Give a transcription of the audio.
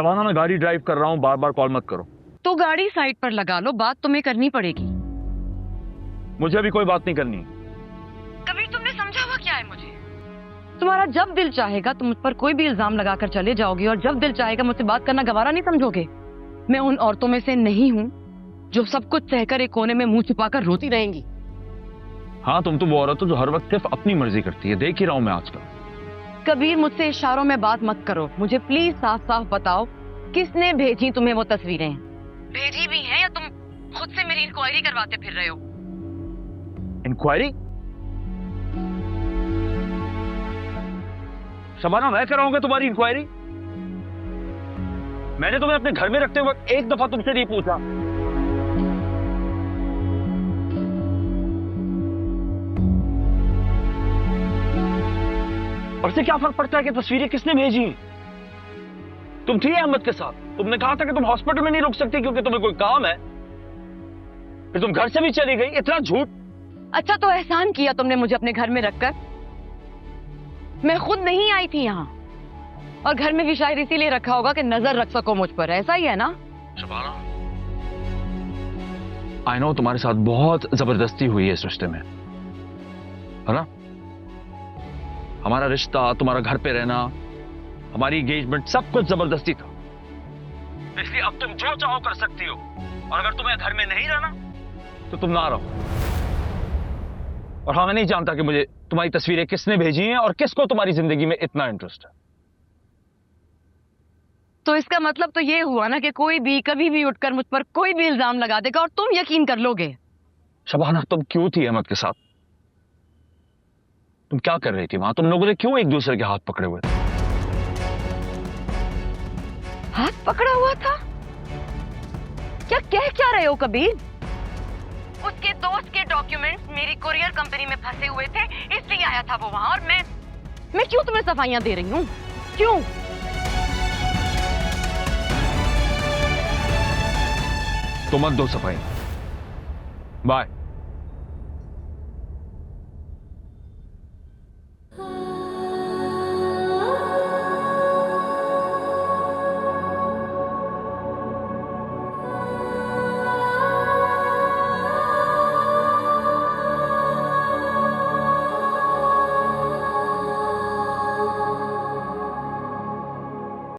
शबाना, मैं गाड़ी ड्राइव कर रहा हूँ, बार बार कॉल मत करो। तो गाड़ी साइड पर लगा लो, बात तुम्हें करनी पड़ेगी। मुझे अभी कोई बात नहीं करनी। कभी तुमने समझा हुआ क्या है मुझे? तुम्हारा जब दिल चाहेगा तुम मुझ पर कोई भी इल्जाम लगाकर चले जाओगे, और जब दिल चाहेगा मुझसे बात करना गवारा नहीं समझोगे। मैं उन औरतों में से नहीं हूँ जो सब कुछ सहकर एक कोने में मुंह छुपाकर रोती रहेंगी। हाँ, तुम तो वो औरत हो जो हर वक्त सिर्फ अपनी मर्जी करती है, देख ही रहा हूं मैं आजकल। कबीर, मुझसे इशारों में बात मत करो। मुझे प्लीज साफ साफ बताओ, किसने भेजी तुम्हें वो तस्वीरें? भेजी भी हैं या तुम खुद से मेरी इंक्वायरी करवाते फिर रहे हो? इंक्वायरी? शबाना, मैं कराऊंगा तुम्हारी इंक्वायरी? मैंने तुम्हें अपने घर में रखते वक्त एक दफा तुमसे नहीं पूछा। और से क्या फर्क पड़ता है कि तस्वीरें किसने भेजी? तुम थी अहमद के साथ, तुमने कहा था कि तुम हॉस्पिटल में नहीं रुक सकती क्योंकि तुम्हें कोई काम है, फिर तुम घर से भी चली गई। इतना झूठ! अच्छा, तो एहसान किया तुमने मुझे अपने घर में रखकर। मैं खुद नहीं आई थी यहाँ, और घर में भी शायद इसीलिए रखा होगा कि नजर रख सको मुझ पर। ऐसा ही है ना? शबाना, आई नो तुम्हारे साथ बहुत जबरदस्ती हुई है इस रिश्ते में, है ना? हमारा रिश्ता, तुम्हारा घर पे रहना, हमारी एंगेजमेंट, सब कुछ जबरदस्ती था। इसलिए अब तुम जो चाहो कर सकती हो, और अगर तुम्हें घर में नहीं रहना तो तुम ना रहो। और हाँ, मैं नहीं जानता कि मुझे तुम्हारी तस्वीरें किसने भेजी हैं और किसको तुम्हारी जिंदगी में इतना इंटरेस्ट है। तो इसका मतलब तो ये हुआ ना कि कोई भी कभी भी उठकर मुझ पर कोई भी इल्जाम लगा देगा और तुम यकीन कर लोगे। शबाना, तुम क्यों थी अहमद के साथ? तुम क्या कर रही थी वहां? तुम लोगों ने क्यों एक दूसरे के हाथ पकड़े हुए थे? हाथ पकड़ा हुआ था? क्या रहे हो कबीर? उसके दोस्त के डॉक्यूमेंट्स मेरी कुरियर कंपनी में फंसे हुए थे, इसलिए आया था वो वहां। और मैं क्यों तुम्हें सफाइयां दे रही हूं? क्यों? तो मत दो सफाई। बाय।